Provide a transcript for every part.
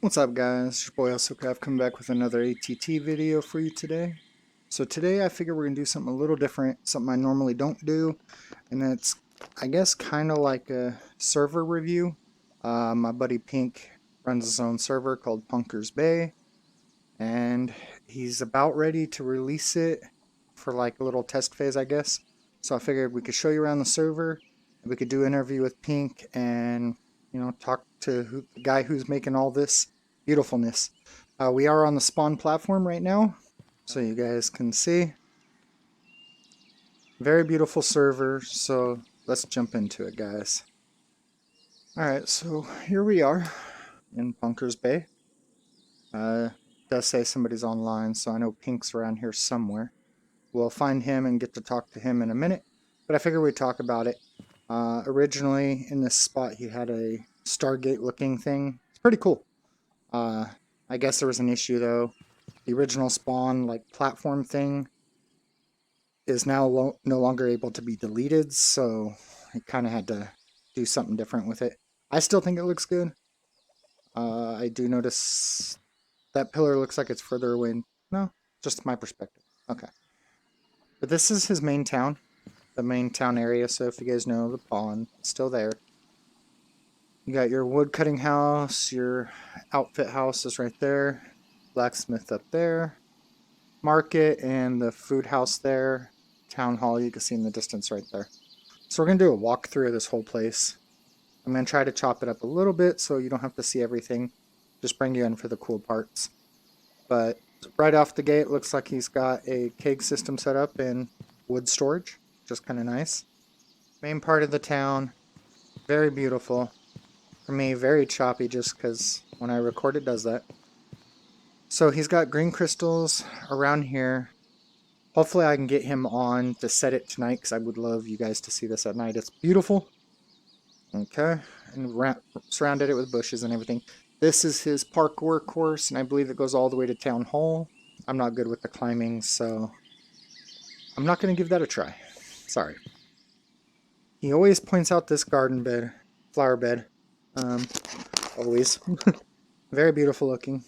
What's up guys, it's your boy AlsoCraft coming back with another ATT video for you today. So today I figure we're going to do something a little different, something I normally don't do, and it's I guess kind of like a server review. My buddy Pink runs his own server called Punker's Bay, and he's about ready to release it for like a little test phase, I guess. So I figured we could show you around the server, and we could do an interview with Pink and talk to the guy who's making all this beautifulness. We are on the spawn platform right now, so you guys can see. Very beautiful server, so let's jump into it, guys. Alright, so here we are in Punker's Bay. It does say somebody's online, so I know Pink's around here somewhere. We'll find him and get to talk to him in a minute, but I figured we'd talk about it. Originally, in this spot, he had a Stargate-looking thing. It's pretty cool. I guess there was an issue, though. The original spawn, like, platform thing is now no longer able to be deleted, so I kind of had to do something different with it. I still think it looks good. I do notice that pillar looks like it's further away. No, just my perspective. Okay. But this is his main town. The main town area, so if you guys know, the pond, it's still there. You got your wood cutting house, your outfit house is right there, blacksmith up there, market and the food house there, town hall you can see in the distance right there. So we're going to do a walkthrough of this whole place. I'm going to try to chop it up a little bit so you don't have to see everything, just bring you in for the cool parts. But right off the gate, looks like he's got a keg system set up and wood storage, just kind of nice. Main part of the town, very beautiful. For me, very choppy just because when I record it does that. So he's got green crystals around here. Hopefully I can get him on to set it tonight because I would love you guys to see this at night. It's beautiful. Okay, and surrounded it with bushes and everything. This is his parkour course, and I believe it goes all the way to Town Hall. I'm not good with the climbing, so I'm not going to give that a try. Sorry. He always points out this garden bed, flower bed. Always. Very beautiful looking.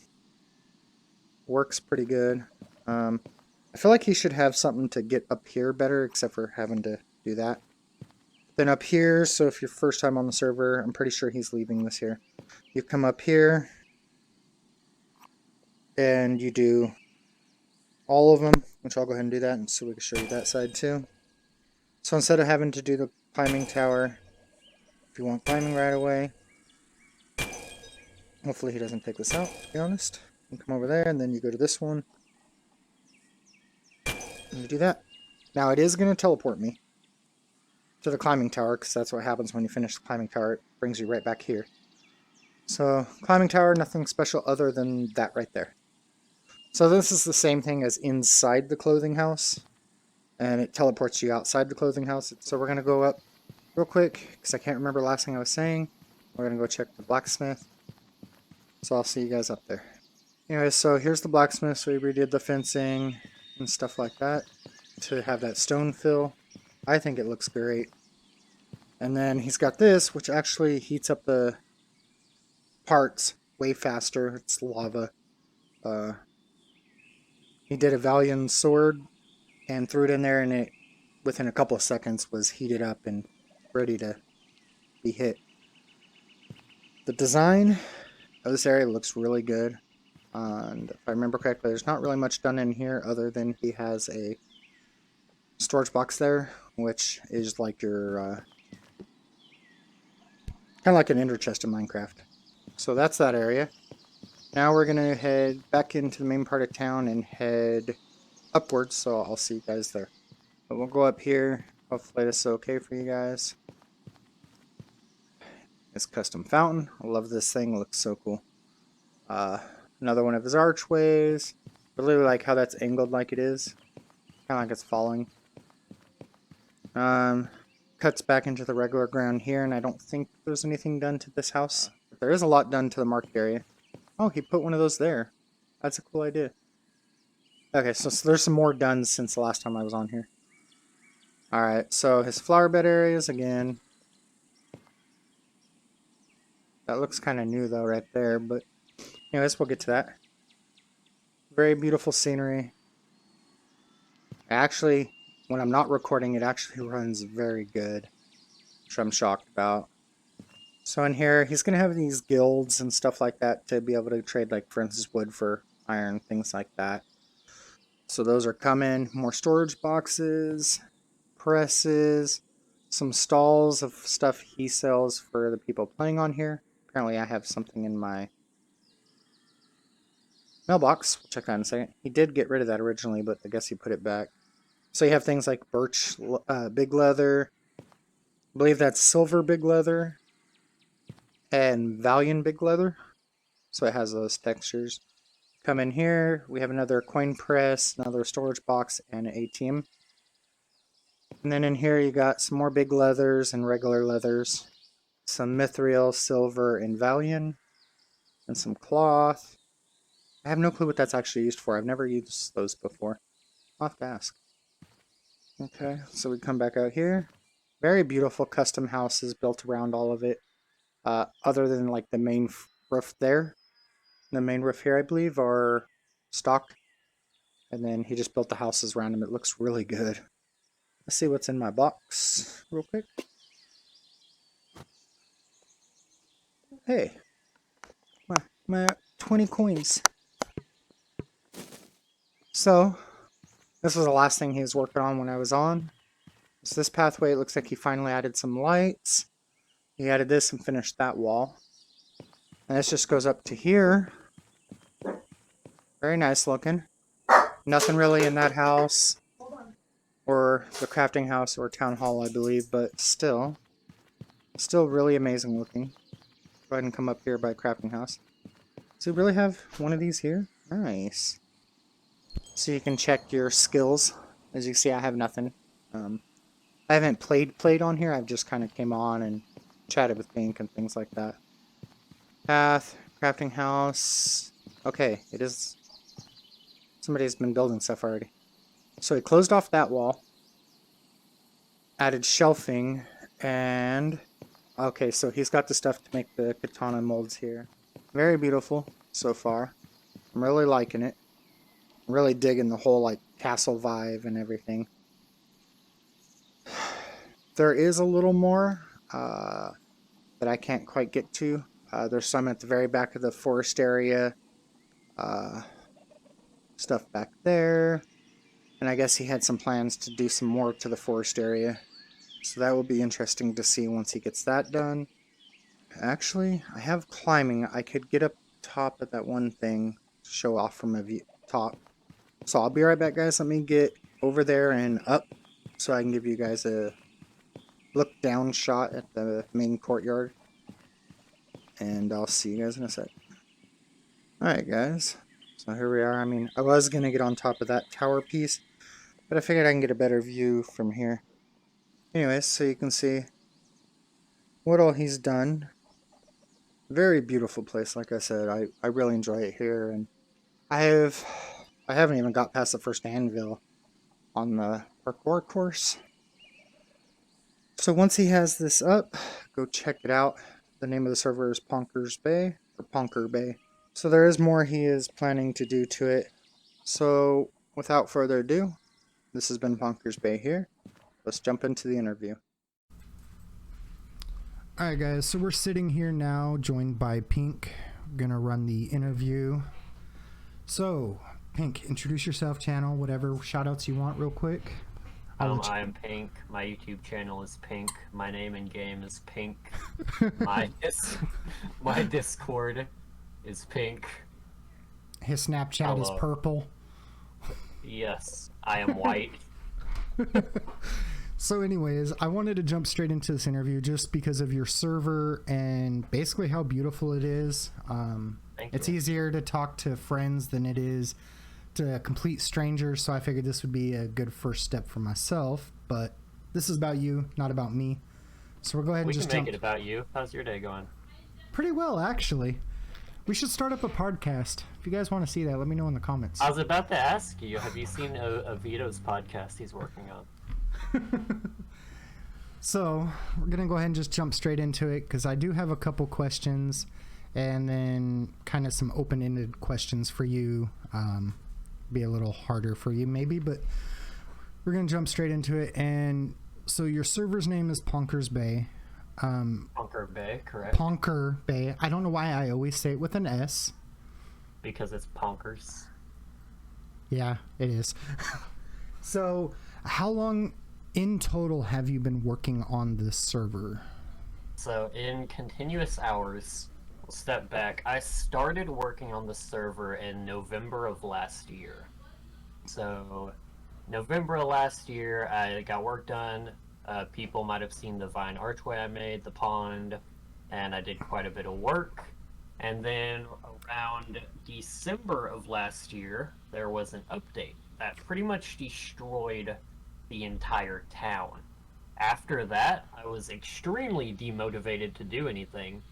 Works pretty good. I feel like he should have something to get up here better, except for having to do that. Then up here, so if you're first time on the server, I'm pretty sure he's leaving this here. You come up here, and you do all of them, which I'll go ahead and do that, and so we can show you that side too. So instead of having to do the climbing tower, if you want climbing right away, hopefully he doesn't take this out, to be honest. You come over there, and then you go to this one. And you do that. Now, it is going to teleport me to the climbing tower, because that's what happens when you finish the climbing tower. It brings you right back here. So, climbing tower, nothing special other than that right there. So this is the same thing as inside the clothing house. And it teleports you outside the clothing house. So we're going to go up real quick, because I can't remember the last thing I was saying. We're going to go check the blacksmith. So I'll see you guys up there. Anyway, so here's the blacksmith. So we redid the fencing and stuff like that to have that stone fill. I think it looks great. And then he's got this, which actually heats up the parts way faster. It's lava. He did a Valiant sword and threw it in there, and it, within a couple of seconds, was heated up and ready to be hit. The design of this area looks really good. And if I remember correctly, there's not really much done in here other than he has a storage box there, which is like your kind of like an ender chest in Minecraft. So that's that area. Now we're going to head back into the main part of town and head upwards, so I'll see you guys there. But we'll go up here. Hopefully this is okay for you guys. It's custom fountain. I love this thing. It looks so cool. Another one of his archways. I really like how that's angled like it is. Kind of like it's falling. Cuts back into the regular ground here, and I don't think there's anything done to this house. But there is a lot done to the market area. Oh, he put one of those there. That's a cool idea. Okay, so there's some more done since the last time I was on here. Alright, so his flower bed areas again. That looks kind of new though right there, but Anyways, we'll get to that. Very beautiful scenery. Actually, when I'm not recording, it actually runs very good, which I'm shocked about. So in here, he's going to have these guilds and stuff like that to be able to trade, like, for instance, wood for iron, things like that. So those are coming. More storage boxes, presses, some stalls of stuff he sells for the people playing on here. Apparently I have something in my mailbox. We'll check that in a second. He did get rid of that originally, but I guess he put it back. So you have things like birch big leather. I believe that's silver big leather. And Valiant big leather. So it has those textures. Come in here. We have another coin press, another storage box, and an ATM. And then in here you got some more big leathers and regular leathers. Some mithril, silver, and Valiant. And some cloth. I have no clue what that's actually used for. I've never used those before. I'll have to ask. Okay, so we come back out here. Very beautiful custom houses built around all of it. Other than like the main roof there. The main roof here, I believe, are stock. And then he just built the houses around them. It looks really good. Let's see what's in my box real quick. Hey, my 20 coins. So, this was the last thing he was working on when I was on. So this pathway, it looks like he finally added some lights. He added this and finished that wall. And this just goes up to here. Very nice looking. Nothing really in that house. Or the crafting house or town hall, I believe, but still really amazing looking. Go ahead and come up here by crafting house. So you really have one of these here? Nice. So you can check your skills. As you can see, I have nothing. I haven't played on here. I've just kind of came on and chatted with Pink and things like that. Path, crafting house. Okay, it is. Somebody's been building stuff already. So he closed off that wall. Added shelving and... Okay, so he's got the stuff to make the katana molds here. Very beautiful so far. I'm really liking it. I'm really digging the whole like castle vibe and everything. There is a little more that I can't quite get to. There's some at the very back of the forest area. Stuff back there. And I guess he had some plans to do some more to the forest area. So that will be interesting to see once he gets that done. Actually, I have climbing. I could get up top of that one thing to show off from a view top. So I'll be right back, guys. Let me get over there and up so I can give you guys a look down shot at the main courtyard. And I'll see you guys in a sec. Alright, guys. So here we are. I mean, I was going to get on top of that tower piece, but I figured I can get a better view from here. Anyways, so you can see what all he's done. Very beautiful place, like I said. I really enjoy it here, and I haven't even got past the first anvil on the parkour course. So once he has this up, go check it out. The name of the server is Ponker Bay. So there is more he is planning to do to it. So without further ado, this has been Ponker Bay here. Let's jump into the interview. Alright guys, so we're sitting here now joined by Pink. We're gonna run the interview. So, Pink, introduce yourself, channel, whatever shoutouts you want real quick. I'm Pink. My YouTube channel is Pink. My name in game is Pink. My Discord is Pink. His Snapchat is purple. Yes, I am white. So anyways, I wanted to jump straight into this interview just because of your server and basically how beautiful it is. It's easier to talk to friends than it is to complete strangers, so I figured this would be a good first step for myself. But this is about you, not about me. So we'll go ahead and just jump. We can make it about you. How's your day going? Pretty well, actually. We should start up a podcast. If you guys want to see that, let me know in the comments. I was about to ask you, have you seen Vito's podcast he's working on? So we're gonna go ahead and just jump straight into it because I do have a couple questions, and then kind of some open-ended questions for you. Be a little harder for you maybe, but we're gonna jump straight into it. And so your server's name is Ponker's Bay. Ponker Bay, correct? Ponker Bay. I don't know why I always say it with an S. Because it's Ponkers. Yeah, it is. So how long in total have you been working on this server? So in continuous hours, we'll step back. I started working on the server in November of last year. So November of last year, I got work done. People might have seen the vine archway I made, the pond, and I did quite a bit of work. And then around December of last year, there was an update that pretty much destroyed the entire town. After that, I was extremely demotivated to do anything,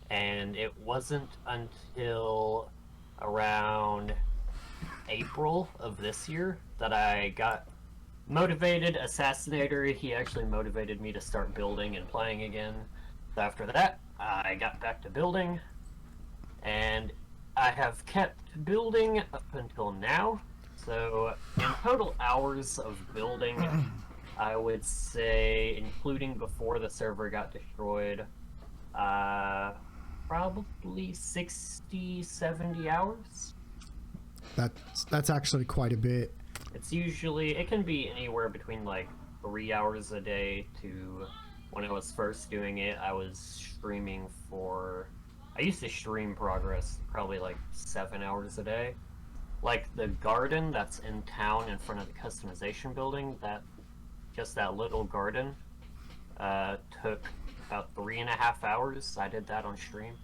and it wasn't until around April of this year that I got motivated. Assassinator, he actually motivated me to start building and playing again. So after that, I got back to building, and I have kept building up until now. So in total hours of building, I would say, including before the server got destroyed, probably 60, 70 hours. That's actually quite a bit. It's usually, it can be anywhere between like 3 hours a day to, when I was first doing it, I was streaming for, I used to stream progress probably like 7 hours a day. Like the garden that's in town in front of the customization building, just that little garden, took about 3.5 hours. I did that on stream.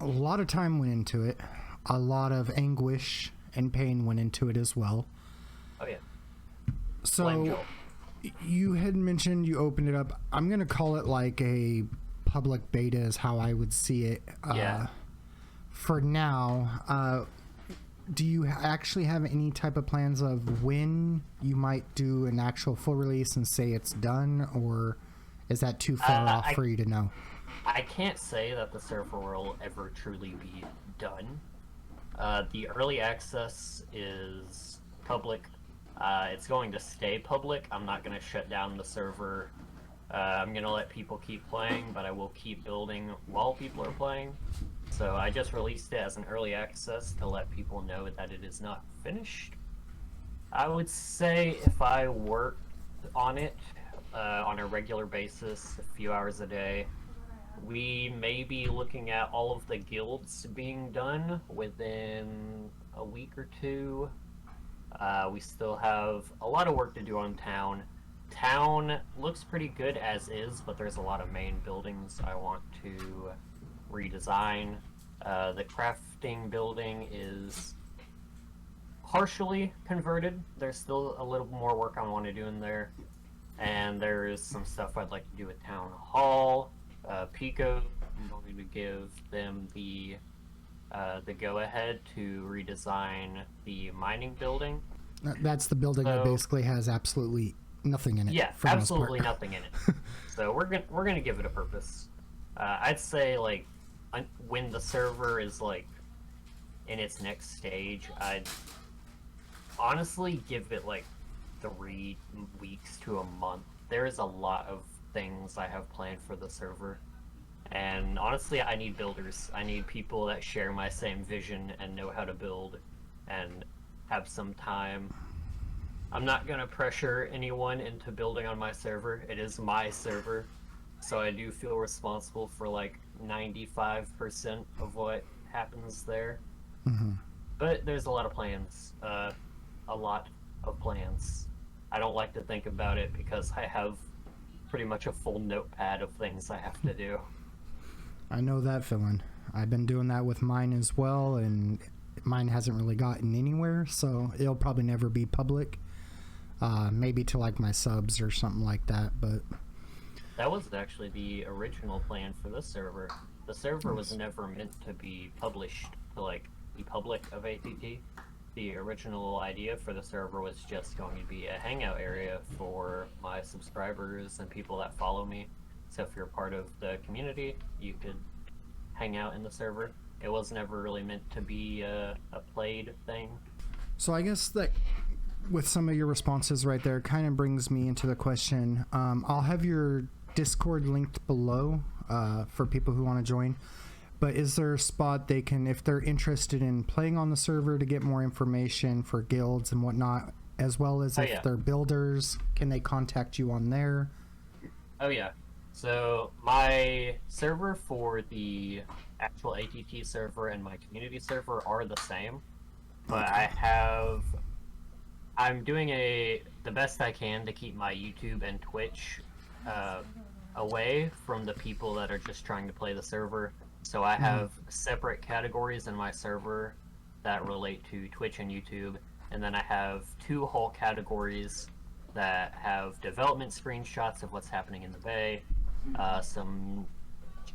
A lot of time went into it. A lot of anguish and pain went into it as well. Oh yeah. So you had mentioned you opened it up. I'm going to call it like a public beta is how I would see it. Yeah. For now, do you actually have any type of plans of when you might do an actual full release and say it's done, or is that too far off for you to know? I can't say that the server will ever truly be done. The early access is public. It's going to stay public. I'm not going to shut down the server. I'm going to let people keep playing, but I will keep building while people are playing. So I just released it as an early access to let people know that it is not finished. I would say if I worked on it on a regular basis, a few hours a day, we may be looking at all of the guilds being done within a week or two. We still have a lot of work to do on town. Town looks pretty good as is, but there's a lot of main buildings I want to redesign. The crafting building is partially converted. There's still a little more work I want to do in there. And there's some stuff I'd like to do at Town Hall. Pico, I'm going to give them the go-ahead to redesign the mining building. That's the building that basically has absolutely nothing in it. Yeah, absolutely nothing in it. So we're gonna give it a purpose. I'd say like when the server is like in its next stage, I'd honestly give it like 3 weeks to a month. There is a lot of things I have planned for the server, and honestly I need builders. I need people that share my same vision and know how to build and have some time. I'm not gonna pressure anyone into building on my server. It is my server, so I do feel responsible for like 95% of what happens there. Mm-hmm. But there's a lot of plans, a lot of plans. I don't like to think about it because I have pretty much a full notepad of things I have to do. I know that feeling. I've been doing that with mine as well, and mine hasn't really gotten anywhere, so it'll probably never be public. Maybe to like my subs or something like that, but that was actually the original plan for this server. The server was never meant to be published to like the public of ATT. The original idea for the server was just going to be a hangout area for my subscribers and people that follow me. So if you're part of the community, you could hang out in the server. It was never really meant to be a played thing. So I guess that with some of your responses right there kind of brings me into the question. I'll have your Discord linked below for people who want to join. But is there a spot they can, if they're interested in playing on the server, to get more information for guilds and whatnot, as well as if they're builders, can they contact you on there? Oh yeah. So my server for the actual ATT server and my community server are the same, but I'm doing the best I can to keep my YouTube and Twitch away from the people that are just trying to play the server. So I have separate categories in my server that relate to Twitch and YouTube, and then I have 2 whole categories that have development screenshots of what's happening in the bay, some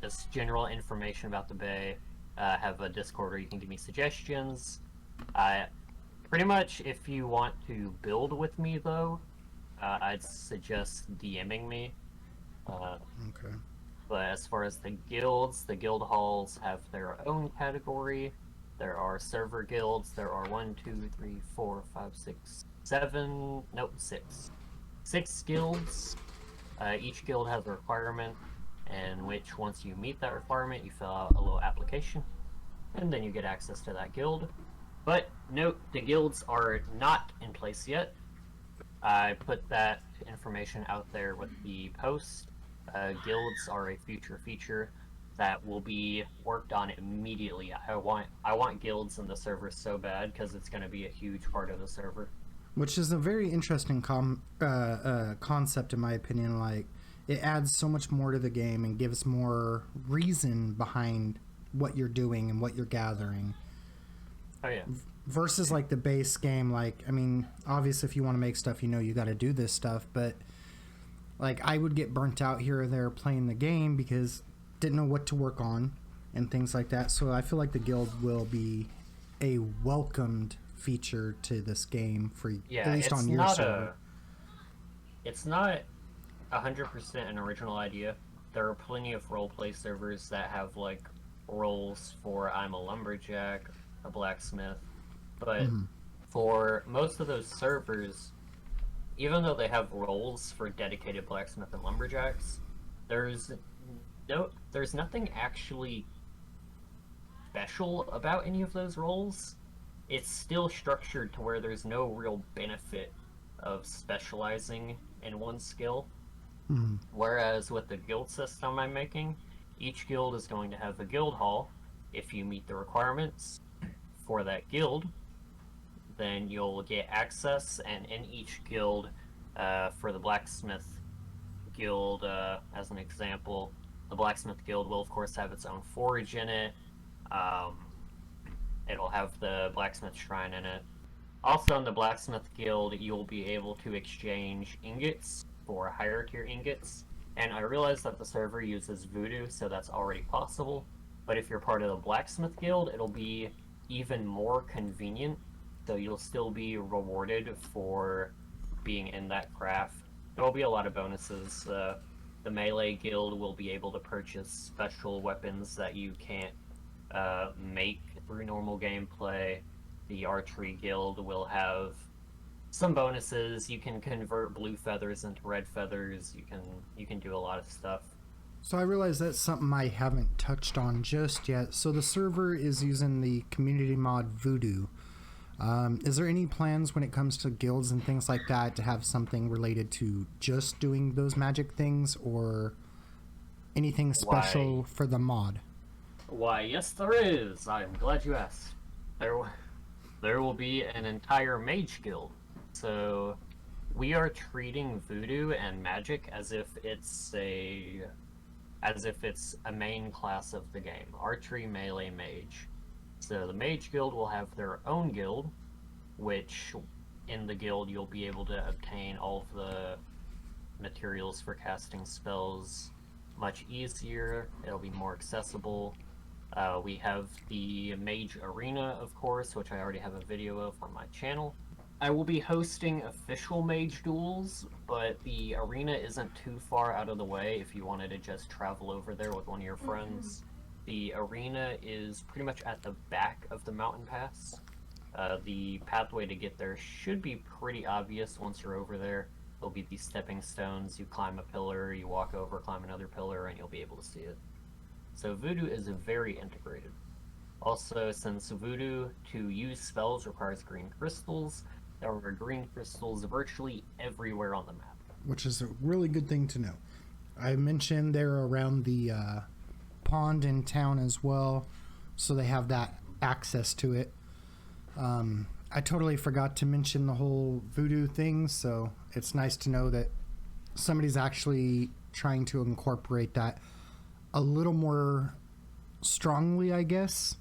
just general information about the bay, have a Discord where you can give me suggestions. Pretty much, if you want to build with me, though, I'd suggest DMing me. Okay. But as far as the guilds, the guild halls have their own category. There are server guilds. There are 1, 2, 3, 4, 5, 6, 7. Nope, 6. 6 guilds. Each guild has a requirement, and which once you meet that requirement, you fill out a little application, and then you get access to that guild. But note, the guilds are not in place yet. I put that information out there with the post. Guilds are a future feature that will be worked on immediately. I want guilds in the server so bad because it's going to be a huge part of the server. Which is a very interesting concept, in my opinion. Like, it adds so much more to the game and gives more reason behind what you're doing and what you're gathering. Oh yeah. Versus like the base game. Like, I mean, obviously if you want to make stuff, you got to do this stuff, but like I would get burnt out here or there playing the game because didn't know what to work on and things like that. So I feel like the guild will be a welcomed feature to this game for at least on your server. It's not 100% an original idea. There are plenty of roleplay servers that have like roles for I'm a lumberjack, a blacksmith, but for most of those servers, even though they have roles for dedicated blacksmith and lumberjacks, there's nothing actually special about any of those roles. It's still structured to where there's no real benefit of specializing in one skill. Whereas with the guild system I'm making, each guild is going to have a guild hall. If you meet the requirements for that guild, then you'll get access, and in each guild, for the blacksmith guild, as an example, the blacksmith guild will of course have its own forge in it. It'll have the blacksmith shrine in it. Also in the blacksmith guild, you'll be able to exchange ingots for higher tier ingots. And I realize that the server uses voodoo, so that's already possible. But if you're part of the blacksmith guild, it'll be even more convenient. So you'll still be rewarded for being in that craft. There will be a lot of bonuses. The melee guild will be able to purchase special weapons that you can't make through normal gameplay. The archery guild will have some bonuses. You can convert blue feathers into red feathers. You can do a lot of stuff. So I realize that's something I haven't touched on just yet. So the server is using the community mod Voodoo. Is there any plans when it comes to guilds and things like that to have something related to just doing those magic things, or anything special for the mod? Why, yes there is. I'm glad you asked. There will be an entire mage guild. So we are treating voodoo and magic as if it's a main class of the game. Archery, melee, mage. So the mage guild will have their own guild, which in the guild you'll be able to obtain all of the materials for casting spells much easier. It'll be more accessible. We have the mage arena, of course, which I already have a video of on my channel. I will be hosting official mage duels, but the arena isn't too far out of the way if you wanted to just travel over there with one of your friends. The arena is pretty much at the back of the mountain pass. The pathway to get there should be pretty obvious once you're over there. There'll be these stepping stones. You climb a pillar, you walk over, climb another pillar, and you'll be able to see it. So Voodoo is very integrated. Also, since Voodoo to use spells requires green crystals, there are green crystals virtually everywhere on the map. Which is a really good thing to know. I mentioned they're around the pond in town as well, so they have that access to it. I totally forgot to mention the whole Voodoo thing, so it's nice to know that somebody's actually trying to incorporate that a little more strongly, I guess,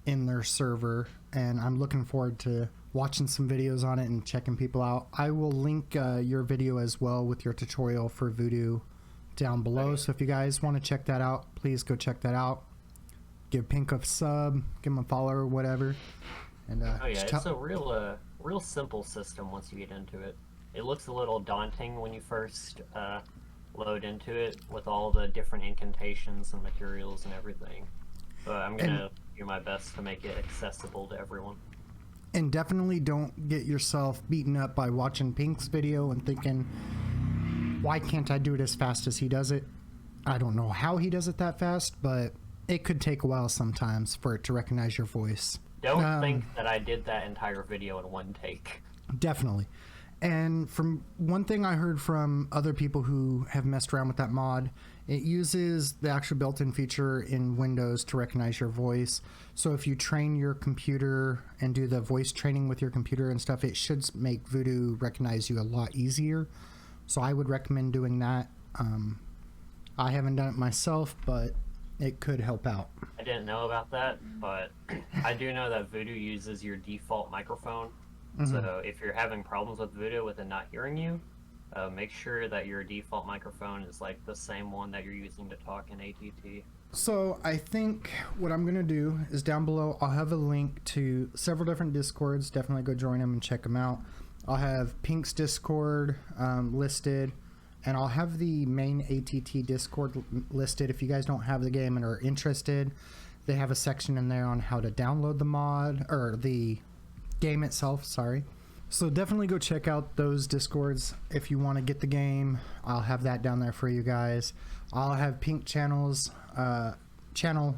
in their server, and I'm looking forward to watching some videos on it and checking people out. I will link your video as well with your tutorial for Voodoo down below, okay. So if you guys want to check that out, please go check that out. Give Pink a sub, give him a follow or whatever. And oh yeah, it's a real simple system once you get into it. It looks a little daunting when you first load into it with all the different incantations and materials and everything. But I'm gonna do my best to make it accessible to everyone. And definitely don't get yourself beaten up by watching Pink's video and thinking, why can't I do it as fast as he does it? I don't know how he does it that fast, but it could take a while sometimes for it to recognize your voice. Don't think that I did that entire video in one take. Definitely. And from one thing I heard from other people who have messed around with that mod, it uses the actual built-in feature in Windows to recognize your voice. So if you train your computer and do the voice training with your computer and stuff, it should make Voodoo recognize you a lot easier. So I would recommend doing that. I haven't done it myself, but it could help out. I didn't know about that, but I do know that Voodoo uses your default microphone. Mm-hmm. So if you're having problems with Voodoo with it not hearing you, make sure that your default microphone is like the same one that you're using to talk in ATT. So I think what I'm going to do is down below, I'll have a link to several different Discords. Definitely go join them and check them out. I'll have Pink's Discord listed, and I'll have the main ATT Discord listed. If you guys don't have the game and are interested, they have a section in there on how to download the mod, or the game itself, sorry. So definitely go check out those Discords if you want to get the game. I'll have that down there for you guys. I'll have Pink channel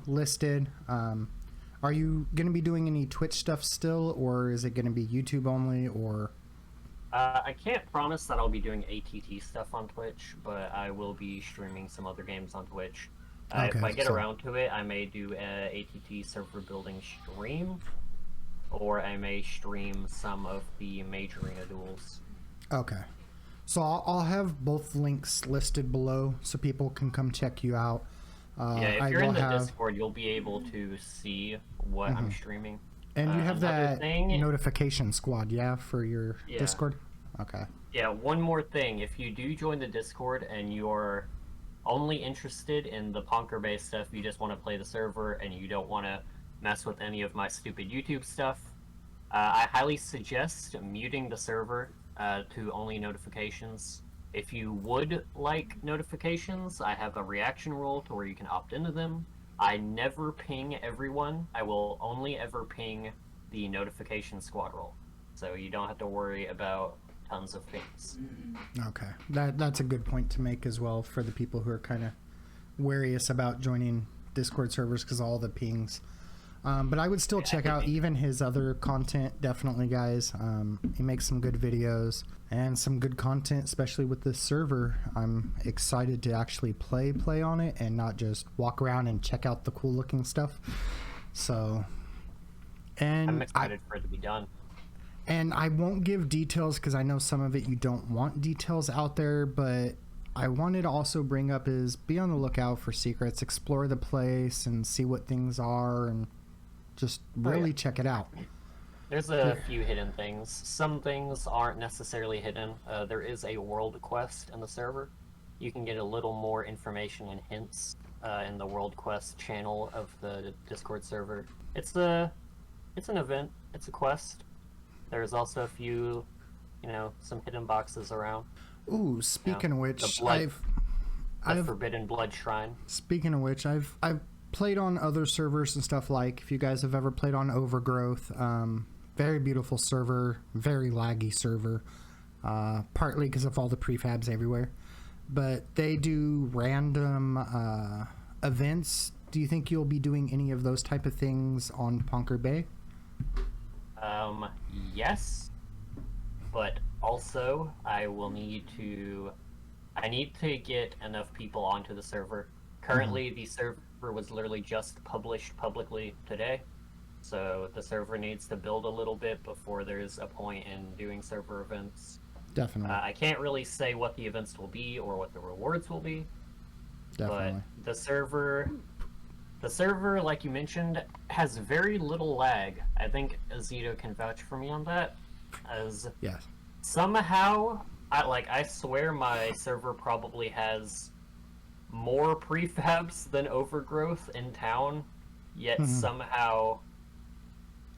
listed. Are you going to be doing any Twitch stuff still, or is it going to be YouTube only, or... I can't promise that I'll be doing ATT stuff on Twitch, but I will be streaming some other games on Twitch. If I get around to it, I may do a ATT server building stream, or I may stream some of the major arena duels. Okay. So I'll have both links listed below so people can come check you out. Yeah, if you're in the Discord, you'll be able to see what I'm streaming. And you have that notification squad, yeah, for your Discord? Okay. Yeah, one more thing. If you do join the Discord and you're only interested in the ponker-based stuff, you just want to play the server and you don't want to mess with any of my stupid YouTube stuff, I highly suggest muting the server to only notifications. If you would like notifications, I have a reaction rule to where you can opt into them. I never ping everyone. I will only ever ping the notification squad role. So you don't have to worry about tons of pings. Okay. That's a good point to make as well for the people who are kind of warious about joining Discord servers because all the pings. But I would still check out even his other content, definitely, guys. He makes some good videos and some good content, especially with this server. I'm excited to actually play on it and not just walk around and check out the cool looking stuff. So, and I'm excited for it to be done. And I won't give details because I know some of it you don't want details out there, but I wanted to also bring up is be on the lookout for secrets, explore the place and see what things are, and just really check it out. There's a few hidden things. Some things aren't necessarily hidden. There is a world quest in the server. You can get a little more information and hints in the world quest channel of the Discord server. It's an event. It's a quest. There's also a few, some hidden boxes around. Ooh, speaking of which, the Forbidden Blood Shrine. Speaking of which, I've played on other servers and stuff, like if you guys have ever played on Overgrowth, very beautiful server, very laggy server, partly because of all the prefabs everywhere. But they do random events. Do you think you'll be doing any of those type of things on Ponker Bay? Yes, but also I need to get enough people onto the server. Currently, the server was literally just published publicly today, so the server needs to build a little bit before there's a point in doing server events. Definitely. I can't really say what the events will be or what the rewards will be. Definitely. But the server, like you mentioned, has very little lag. I think Azito can vouch for me on that. As Yes. somehow, I swear my server probably has more prefabs than Overgrowth in town, yet somehow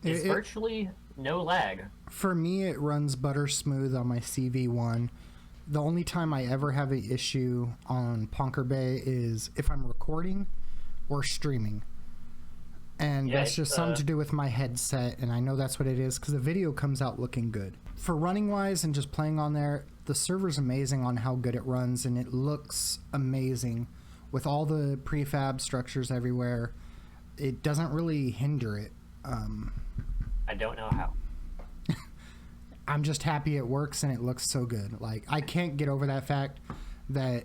it's virtually no lag. For me, it runs butter smooth on my CV1. The only time I ever have an issue on Ponker Bay is if I'm recording or streaming. And Yeah, that's just something to do with my headset, and I know that's what it is because the video comes out looking good. For running wise and just playing on there, the server's amazing on how good it runs, and it looks amazing with all the prefab structures everywhere. It doesn't really hinder it. I don't know how. I'm just happy it works and it looks so good. Like, I can't get over that fact that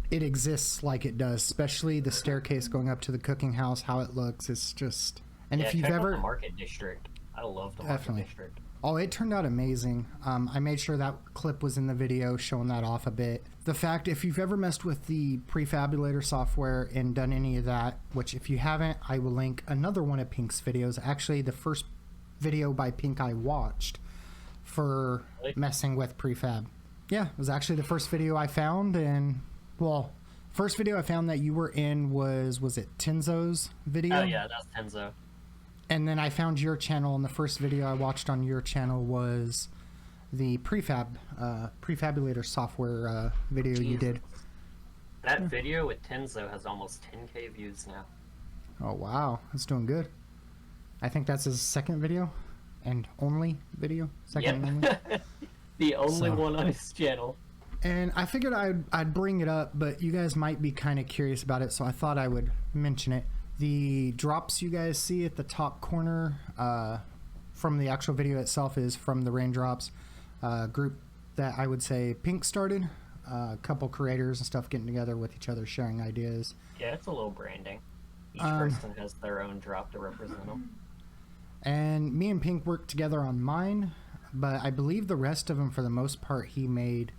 it exists like it does, especially the staircase going up to the cooking house, how it looks. It's just... And yeah, if you've check out ever... the Market District. I love the Market District. Oh, it turned out amazing. I made sure that clip was in the video showing that off a bit. The fact, if you've ever messed with the prefabulator software and done any of that, which if you haven't, I will link another one of Pink's videos. Actually, the first video by Pink I watched for messing with prefab. Yeah, it was actually the first video I found, and, well, first video I found that you were in was it Tenzo's video? Oh yeah, that's Tenzo. And then I found your channel, and the first video I watched on your channel was the prefabulator software video you did. That video with Tenzo has almost 10K views now. Oh wow, that's doing good. I think that's his second video and only video. Second and only. The only one on his channel. And I figured I'd bring it up, but you guys might be kind of curious about it, so I thought I would mention it. The drops you guys see at the top corner from the actual video itself is from the Raindrops group that I would say Pink started. A couple creators and stuff getting together with each other, sharing ideas. Yeah, it's a little branding. Each person has their own drop to represent them. And me and Pink worked together on mine, but I believe the rest of them, for the most part, he made,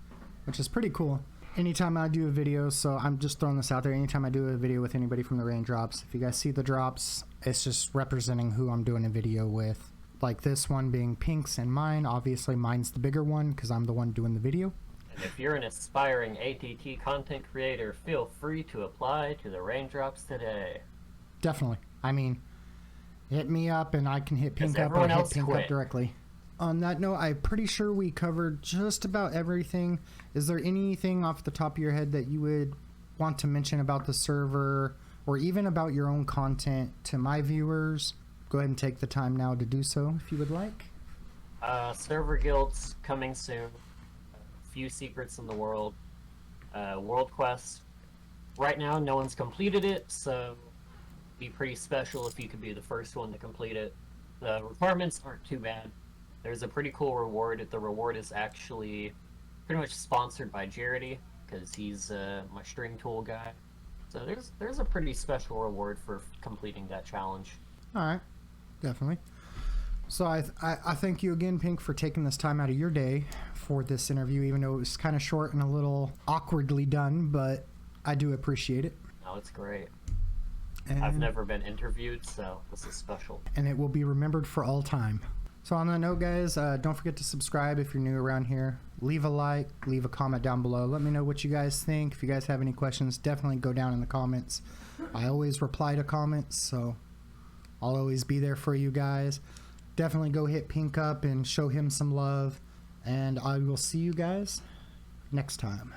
which is pretty cool. Anytime I do a video, so I'm just throwing this out there, anytime I do a video with anybody from the Raindrops, if you guys see the drops, it's just representing who I'm doing a video with. Like this one being Pink's and mine. Obviously mine's the bigger one because I'm the one doing the video. And if you're an aspiring ATT content creator, feel free to apply to the Raindrops today. Definitely. I mean, hit me up and I can hit Pink up or hit Pink up directly. On that note, I'm pretty sure we covered just about everything. Is there anything off the top of your head that you would want to mention about the server or even about your own content to my viewers? Go ahead and take the time now to do so if you would like. Server guilds coming soon. A few secrets in the world. World Quest. Right now, no one's completed it, so it'd be pretty special if you could be the first one to complete it. The requirements aren't too bad. There's a pretty cool reward. The reward is actually pretty much sponsored by Jarity, because he's my string tool guy. So there's a pretty special reward for completing that challenge. All right, definitely. So I thank you again, Pink, for taking this time out of your day for this interview, even though it was kind of short and a little awkwardly done, but I do appreciate it. No, it's great. And I've never been interviewed, so this is special. And it will be remembered for all time. So on that note, guys, don't forget to subscribe if you're new around here. Leave a like, leave a comment down below. Let me know what you guys think. If you guys have any questions, definitely go down in the comments. I always reply to comments, so I'll always be there for you guys. Definitely go hit Pink up and show him some love. And I will see you guys next time.